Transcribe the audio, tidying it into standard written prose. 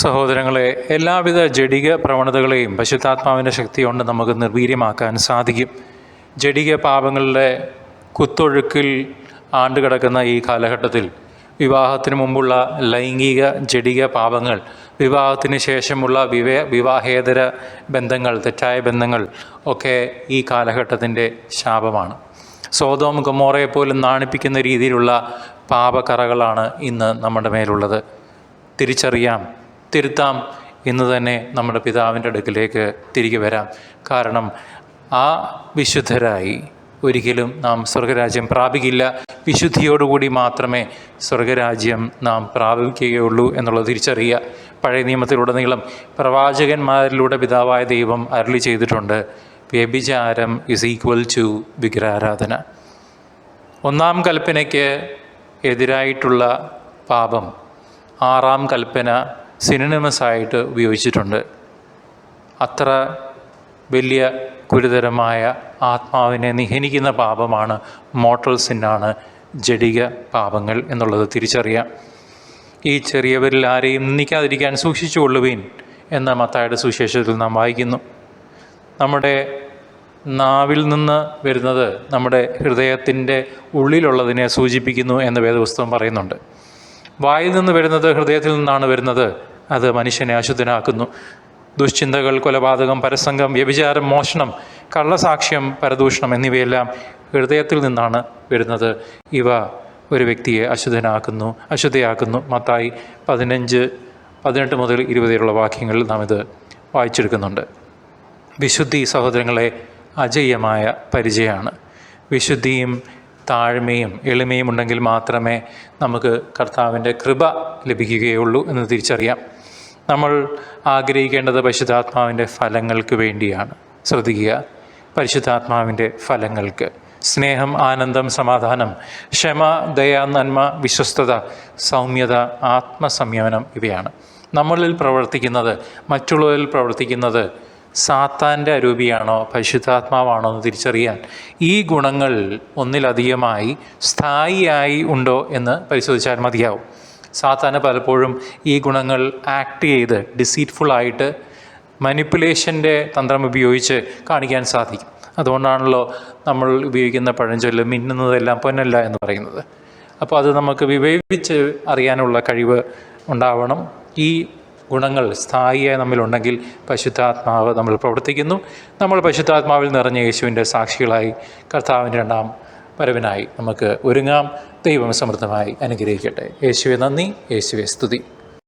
സഹോദരങ്ങളെ, എല്ലാവിധ ജഡിക പ്രവണതകളെയും പരിശുദ്ധാത്മാവിൻ്റെ ശക്തി കൊണ്ട് നമുക്ക് നിർവീര്യമാക്കാൻ സാധിക്കും. ജഡിക പാപങ്ങളുടെ കുത്തൊഴുക്കിൽ ആണ്ടുകിടക്കുന്ന ഈ കാലഘട്ടത്തിൽ വിവാഹത്തിന് മുമ്പുള്ള ലൈംഗിക ജഡിക പാപങ്ങൾ, വിവാഹത്തിന് ശേഷമുള്ള വിവാഹേതര ബന്ധങ്ങൾ, തെറ്റായ ബന്ധങ്ങൾ ഒക്കെ ഈ കാലഘട്ടത്തിൻ്റെ ശാപമാണ്. സോദോം ഗൊമോറയെപ്പോലും നാണിപ്പിക്കുന്ന രീതിയിലുള്ള പാപക്കറകളാണ് ഇന്ന് നമ്മുടെ മേലുള്ളത്. തിരിച്ചറിയാം, തിരുത്താം, ഇന്ന് തന്നെ നമ്മുടെ പിതാവിൻ്റെ അടുക്കിലേക്ക് തിരികെ വരാം. കാരണം ആ വിശുദ്ധരായി ഒരിക്കലും നാം സ്വർഗരാജ്യം പ്രാപിക്കില്ല. വിശുദ്ധിയോടുകൂടി മാത്രമേ സ്വർഗരാജ്യം നാം പ്രാപിക്കുകയുള്ളൂ എന്നുള്ളത് തിരിച്ചറിയുക. പഴയ നിയമത്തിലുടനീളം പ്രവാചകന്മാരിലൂടെ പിതാവായ ദൈവം അരുളി ചെയ്തിട്ടുണ്ട്, വ്യഭിചാരം ഈസ് ഈക്വൽ ടു വിഗ്രഹാരാധന. ഒന്നാം കൽപ്പനയ്ക്ക് എതിരായിട്ടുള്ള പാപം ആറാം കൽപ്പന സിനോണിമസായിട്ട് ഉപയോഗിച്ചിട്ടുണ്ട്. അത്ര വലിയ ഗുരുതരമായ ആത്മാവിനെ നിഹനിക്കുന്ന പാപമാണ്, മോർട്ടൽ സിന്നാണ് ജഡിക പാപങ്ങൾ എന്നുള്ളത് തിരിച്ചറിയാം. ഈ ചെറിയവരിൽ ആരെയും നിന്ദിക്കാതിരിക്കാൻ സൂക്ഷിച്ചുകൊള്ളുവീൻ എന്ന മത്തായിയുടെ സുവിശേഷത്തിൽ നാം വായിക്കുന്നു. നമ്മുടെ നാവിൽ നിന്ന് വരുന്നത് നമ്മുടെ ഹൃദയത്തിൻ്റെ ഉള്ളിലുള്ളതിനെ സൂചിപ്പിക്കുന്നു എന്ന് വേദപുസ്തകം പറയുന്നുണ്ട്. വായിൽ നിന്ന് വരുന്നത് ഹൃദയത്തിൽ നിന്നാണ് വരുന്നത്, അത് മനുഷ്യനെ അശുദ്ധനാക്കുന്നു. ദുശ്ചിന്തകൾ, കൊലപാതകം, പരസംഗം, വ്യഭിചാരം, മോഷണം, കള്ളസാക്ഷ്യം, പരദൂഷണം എന്നിവയെല്ലാം ഹൃദയത്തിൽ നിന്നാണ് വരുന്നത്. ഇവ ഒരു വ്യക്തിയെ അശുദ്ധയാക്കുന്നു. മത്തായി 15:18 മുതൽ 20 വാക്യങ്ങളിൽ നാം ഇത് വായിച്ചെടുക്കുന്നുണ്ട്. വിശുദ്ധി, സഹോദരങ്ങളെ, അജയ്യമായ പരിചയമാണ്. വിശുദ്ധിയും താഴ്മയും എളിമയും ഉണ്ടെങ്കിൽ മാത്രമേ നമുക്ക് കർത്താവിൻ്റെ കൃപ ലഭിക്കുകയുള്ളൂ എന്ന് തിരിച്ചറിയാം. നമ്മൾ ആഗ്രഹിക്കേണ്ടത് പരിശുദ്ധാത്മാവിൻ്റെ ഫലങ്ങൾക്ക് വേണ്ടിയാണ്. ശ്രദ്ധിക്കുക, പരിശുദ്ധാത്മാവിൻ്റെ ഫലങ്ങൾക്ക്: സ്നേഹം, ആനന്ദം, സമാധാനം, ക്ഷമ, ദയ, നന്മ, വിശ്വസ്തത, സൗമ്യത, ആത്മസംയമനം ഇവയാണ്. നമ്മളിൽ പ്രവർത്തിക്കുന്നത്, മറ്റുള്ളവരിൽ പ്രവർത്തിക്കുന്നത് സാത്താൻ്റെ അരൂപിയാണോ പരിശുദ്ധാത്മാവാണോ എന്ന് തിരിച്ചറിയാൻ ഈ ഗുണങ്ങൾ ഒന്നിലധികമായി സ്ഥായിയായി ഉണ്ടോ എന്ന് പരിശോധിച്ചാൽ മതിയാവും. സാത്താന് പലപ്പോഴും ഈ ഗുണങ്ങൾ ആക്ട് ചെയ്ത് ഡിസീറ്റ്ഫുള്ളായിട്ട് മാനിപ്പുലേഷൻ്റെ തന്ത്രം ഉപയോഗിച്ച് കാണിക്കാൻ സാധിക്കും. അതുകൊണ്ടാണല്ലോ നമ്മൾ ഉപയോഗിക്കുന്ന പഴഞ്ചൊല്ല് മിന്നുന്നതെല്ലാം പൊന്നല്ല എന്ന് പറയുന്നത്. അപ്പോൾ അത് നമുക്ക് വിവേചിച്ച് അറിയാനുള്ള കഴിവ് ഉണ്ടാവണം. ഈ ഗുണങ്ങൾ സ്ഥായിയായി നമ്മിലുണ്ടെങ്കിൽ പരിശുദ്ധാത്മാവ് നമ്മൾ പ്രവർത്തിക്കുന്നു. നമ്മൾ പരിശുദ്ധാത്മാവിൽ നിറഞ്ഞ യേശുവിൻ്റെ സാക്ഷികളായി കർത്താവിൻ്റെ രണ്ടാം വരവിനായി നമുക്ക് ഒരുങ്ങാം. ദൈവം സമൃദ്ധമായി അനുഗ്രഹിക്കട്ടെ. യേശുവെ നന്ദി, യേശുവെ സ്തുതി.